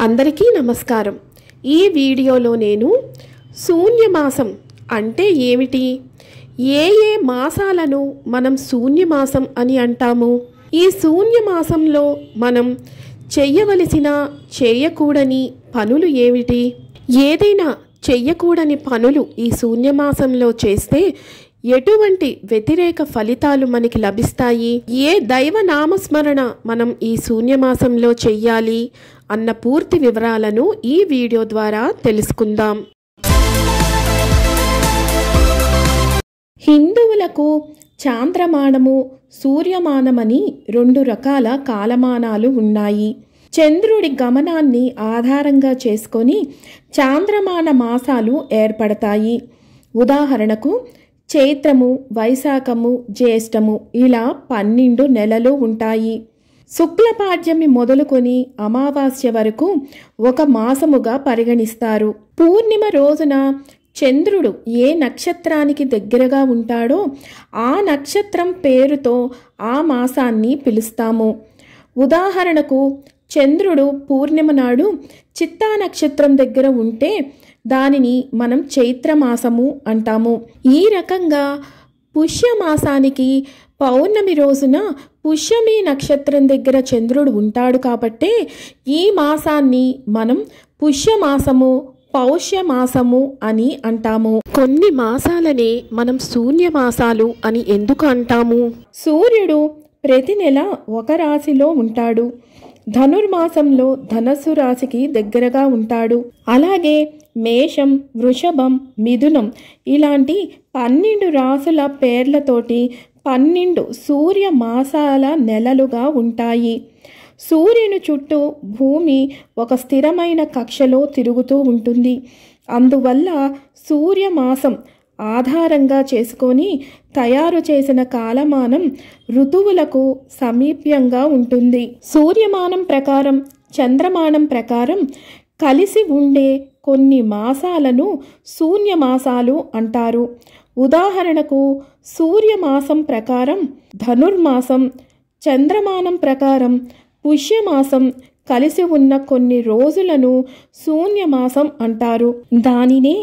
అందరికీ నమస్కారం। ఈ వీడియోలో నేను శూన్యమాసం అంటే ఏమిటి, ఏ మాసాలను మనం శూన్యమాసం అని అంటాము, ఈ శూన్యమాసంలో మనం చేయవలసిన చేయకూడని పనులు ఏమిటి, ఏదైనా చేయకూడని పనులు ఈ శూన్యమాసంలో చేస్తే ఎటువంటి వ్యతిరేక ఫలితాలు మనకి లభిస్తాయి, ఏ దైవ నామస్మరణ మనం ఈ శూన్యమాసంలో చెయ్యాలి అన్న పూర్తి వివరాలను ఈ వీడియో ద్వారా తెలుసుకుందాం। హిందువులకు చాంద్రమానము సూర్యమానమని రెండు రకాల కాలమానాలు ఉన్నాయి। చంద్రుడి గమనాన్ని ఆధారంగా చేసుకొని చాంద్రమాన మాసాలు ఏర్పడతాయి। ఉదాహరణకు చైత్రము, వైశాఖము, జ్యేష్ఠము ఇలా 12 నెలలు ఉంటాయి। శుక్లపాడ్యమి మొదలుకొని అమావాస్య వరకు ఒక మాసముగా పరిగణిస్తారు। పూర్ణిమ రోజున చంద్రుడు ఏ నక్షత్రానికి దగ్గరగా ఉంటాడో ఆ నక్షత్రం పేరుతో ఆ మాసాన్ని పిలుస్తాము। ఉదాహరణకు చంద్రుడు పూర్ణిమ నాడు చిత్తా నక్షత్రం దగ్గర ఉంటే దానిని మనం చైత్రమాసము అంటాము। ఈ రకంగా పుష్యమాసానికి పౌర్ణమి రోజున పుష్యమి నక్షత్రం దగ్గర చంద్రుడు ఉంటాడు కాబట్టే ఈ మాసాన్ని మనం పుష్యమాసము, పౌష్యమాసము అని అంటాము। కొన్ని మాసాలనే మనం శూన్యమాసాలు అని ఎందుకు అంటాము? సూర్యుడు ప్రతి నెల ఒక రాశిలో ఉంటాడు। ధనుర్మాసంలో ధనస్సు రాశికి దగ్గరగా ఉంటాడు। అలాగే మేషం, వృషభం, మిథునం ఇలాంటి 12 రాసుల పేర్లతోటి 12 సూర్య మాసాల నెలలుగా ఉంటాయి। సూర్యుని చుట్టూ భూమి ఒక స్థిరమైన కక్షలో తిరుగుతూ ఉంటుంది। అందువల్ల సూర్యమాసం ఆధారంగా చేసుకొని తయారు చేసిన కాలమానం ఋతువులకు సమీప్యంగా ఉంటుంది। సూర్యమానం ప్రకారం, చంద్రమానం ప్రకారం కలిసి ఉండే కొన్ని మాసాలను శూన్యమాసాలు అంటారు। ఉదాహరణకు సూర్యమాసం ప్రకారం ధనుర్మాసం, చంద్రమానం ప్రకారం పుష్యమాసం కలిసి ఉన్న కొన్ని రోజులను శూన్యమాసం అంటారు। దానినే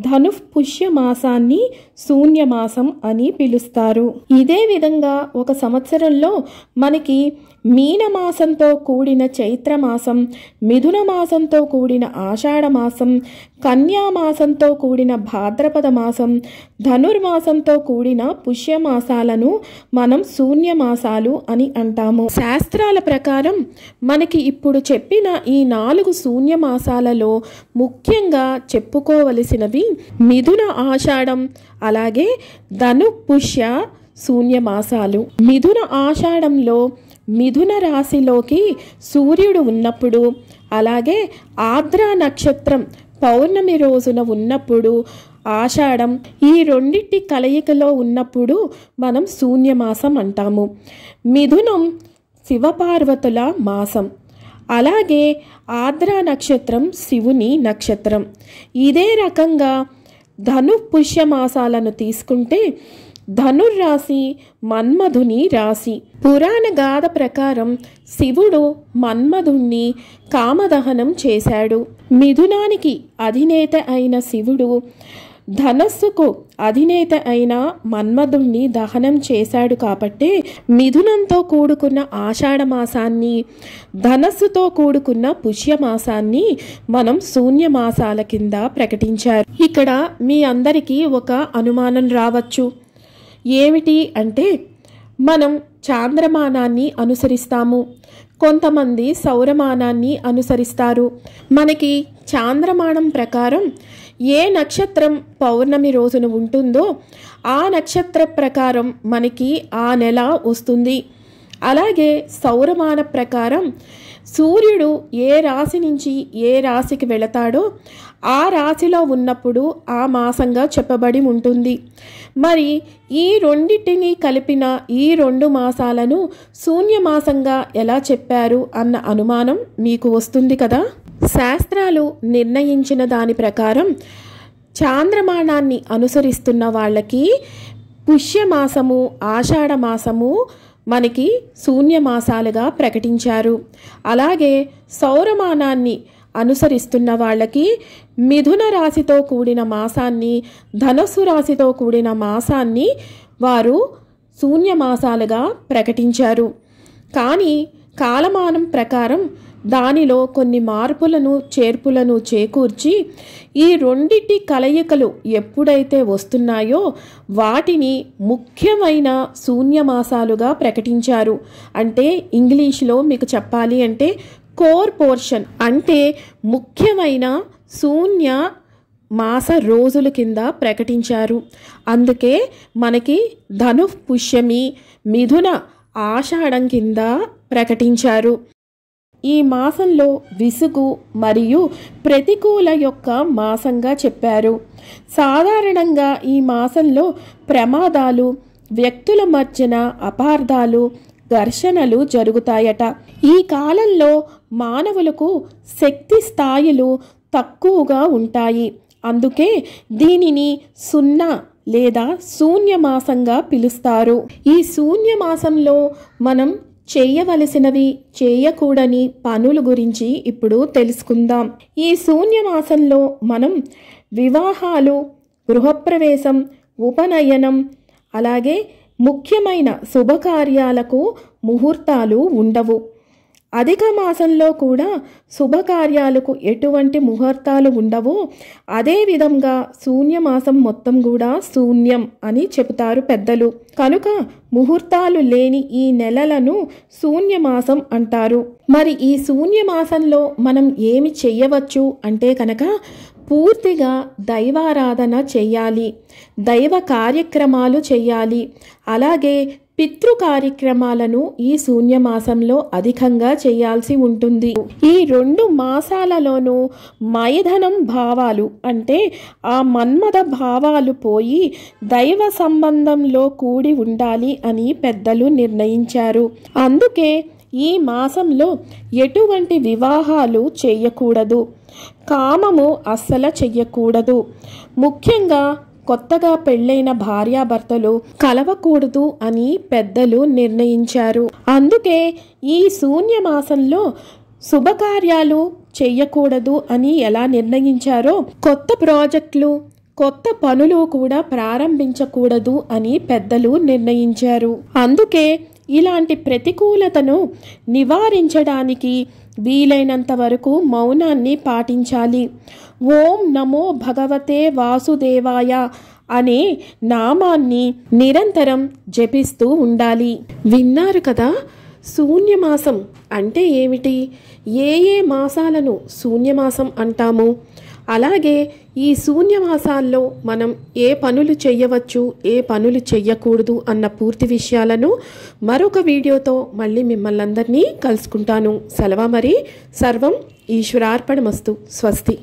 ధనుఃపుష్యమాసాన్ని శూన్యమాసం అని పిలుస్తారు। ఇదే విధంగా ఒక సంవత్సరంలో మనకి మీనమాసంతో కూడిన చైత్రమాసం, మిథున మాసంతో కూడిన ఆషాఢమాసం, కన్యామాసంతో కూడిన భాద్రపద మాసం, ధనుర్మాసంతో కూడిన పుష్యమాసాలను మనం శూన్యమాసాలు అని అంటాము। శాస్త్రాల ప్రకారం మనకి ఇప్పుడు చెప్పిన ఈ 4 శూన్యమాసాలలో ముఖ్యంగా చెప్పుకోవలసినవి మిథున ఆషాఢం, అలాగే ధను పుష్య శూన్యమాసాలు। మిథున ఆషాఢంలో మిథున రాశిలోకి సూర్యుడు ఉన్నప్పుడు, అలాగే ఆర్ద్ర నక్షత్రం పౌర్ణమి రోజున ఉన్నప్పుడు, ఆషాఢం ఈ రెండింటి కలయికలో ఉన్నప్పుడు మనం శూన్యమాసం అంటాము। మిథునం శివపార్వతుల మాసం, అలాగే ఆర్ద్ర నక్షత్రం శివుని నక్షత్రం। ఇదే రకంగా ధను పుష్యమాసాలను తీసుకుంటే ధనుర్రాశి మన్మధుని రాశి। పురాణ గాథ ప్రకారం శివుడు మన్మధుణ్ణి కామదహనం చేశాడు। మిథునానికి అధినేత అయిన శివుడు ధనస్సుకు అధినేత అయిన మన్మధుణ్ణి దహనం చేశాడు కాబట్టి మిథునంతో కూడుకున్న ఆషాఢమాసాన్ని, ధనస్సుతో కూడుకున్న పుష్యమాసాన్ని మనం శూన్యమాసాల కింద ప్రకటించారు। ఇక్కడ మీ అందరికీ ఒక అనుమానం రావచ్చు, ఏమిటి అంటే మనం చాంద్రమానాన్ని అనుసరిస్తాము, కొంతమంది సౌరమానాన్ని అనుసరిస్తారు। మనకి చాంద్రమానం ప్రకారం ఏ నక్షత్రం పౌర్ణమి రోజున ఉంటుందో ఆ నక్షత్ర ప్రకారం మనకి ఆ నెల వస్తుంది। అలాగే సౌరమాన ప్రకారం సూర్యుడు ఏ రాశి నుంచి ఏ రాశికి వెళతాడో ఆ రాశిలో ఉన్నప్పుడు ఆ మాసంగా చెప్పబడి ఉంటుంది। మరి ఈ రెండింటిని కలిపిన ఈ 2 మాసాలను శూన్యమాసంగా ఎలా చెప్పారు అన్న అనుమానం మీకు వస్తుంది కదా। శాస్త్రాలు నిర్ణయించిన దాని ప్రకారం చాంద్రమానాన్ని అనుసరిస్తున్న వాళ్ళకి పుష్యమాసము, ఆషాఢమాసము మనకి శూన్యమాసాలుగా ప్రకటించారు. అలాగే సౌరమానాన్ని అనుసరిస్తున్న వాళ్ళకి మిథున రాశితో కూడిన మాసాన్ని, ధనస్సు రాశితో కూడిన మాసాన్ని వారు శూన్యమాసాలుగా ప్రకటించారు. కానీ కాలమానం ప్రకారం దానిలో కొన్ని మార్పులను చేర్పులను చేకూర్చి ఈ రెండిటి కలయికలు ఎప్పుడైతే వస్తున్నాయో వాటిని ముఖ్యమైన శూన్యమాసాలుగా ప్రకటించారు. అంటే ఇంగ్లీష్లో మీకు చెప్పాలి అంటే కోర్ పోర్షన్, అంటే ముఖ్యమైన శూన్య మాస రోజుల కింద ప్రకటించారు. అందుకే మనకి ధను పుష్యమి, మిథున ఆషాఢం కింద ప్రకటించారు. ఈ మాసంలో విసుగు మరియు ప్రతికూల యొక్క మాసంగా చెప్పారు. సాధారణంగా ఈ మాసంలో ప్రమాదాలు, వ్యక్తుల మధ్యన అపార్థాలు, ఘర్షణలు జరుగుతాయట. ఈ కాలంలో మానవులకు శక్తి స్థాయిలు తక్కువగా ఉంటాయి. అందుకే దీనిని సున్నా లేదా శూన్యమాసంగా పిలుస్తారు. ఈ శూన్యమాసంలో మనం చేయవలసినవి, చేయకూడని పనుల గురించి ఇప్పుడు తెలుసుకుందాం. ఈ శూన్యమాసంలో మనం వివాహాలు, గృహప్రవేశం, ఉపనయనం, అలాగే ముఖ్యమైన శుభకార్యాలకు ముహూర్తాలు ఉండవు. అధిక మాసంలో కూడా శుభకార్యాలకు ఎటువంటి ముహూర్తాలు ఉండవు. అదేవిధంగా శూన్యమాసం మొత్తం కూడా శూన్యం అని చెబుతారు పెద్దలు. కనుక ముహూర్తాలు లేని ఈ నెలలను శూన్యమాసం అంటారు. మరి ఈ శూన్యమాసంలో మనం ఏమి చెయ్యవచ్చు అంటే కనుక పూర్తిగా దైవారాధన చెయ్యాలి, దైవ కార్యక్రమాలు చెయ్యాలి. అలాగే పితృ కార్యక్రమాలను ఈ శూన్యమాసంలో అధికంగా చేయాల్సి ఉంటుంది. ఈ 2 మాసాలలోనూ మైథనం భావాలు అంటే ఆ మన్మథ భావాలు పోయి దైవ సంబంధంలో కూడి ఉండాలి అని పెద్దలు నిర్ణయించారు. అందుకే ఈ మాసంలో ఎటువంటి వివాహాలు చేయకూడదు, కామము అస్సలు చెయ్యకూడదు. ముఖ్యంగా కొత్తగా పెళ్ళైన భార్యాభర్తలు కలవకూడదు అని పెద్దలు నిర్ణయించారు. అందుకే ఈ శూన్యమాసంలో శుభకార్యాలు చెయ్యకూడదు అని ఎలా నిర్ణయించారో కొత్త ప్రాజెక్టులు, కొత్త పనులు కూడా ప్రారంభించకూడదు అని పెద్దలు నిర్ణయించారు. అందుకే ఇలాంటి ప్రతికూలతను నివారించడానికి వీలైనంత వరకు మౌనాన్ని పాటించాలి. ఓం నమో భగవతే వాసుదేవాయ అనే నామాన్ని నిరంతరం జపిస్తూ ఉండాలి. విన్నారు కదా, శూన్యమాసం అంటే ఏమిటి, ఏ మాసాలను శూన్యమాసం అంటాము, అలాగే ఈ శూన్యమాసాల్లో మనం ఏ పనులు చెయ్యవచ్చు, ఏ పనులు చెయ్యకూడదు అన్న పూర్తి విషయాలను మరొక వీడియోతో మళ్ళీ మిమ్మల్ని అందరినీ కలుసుకుంటాను. సెలవు మరి. సర్వం ఈశ్వరార్పణమస్తు. స్వస్తి.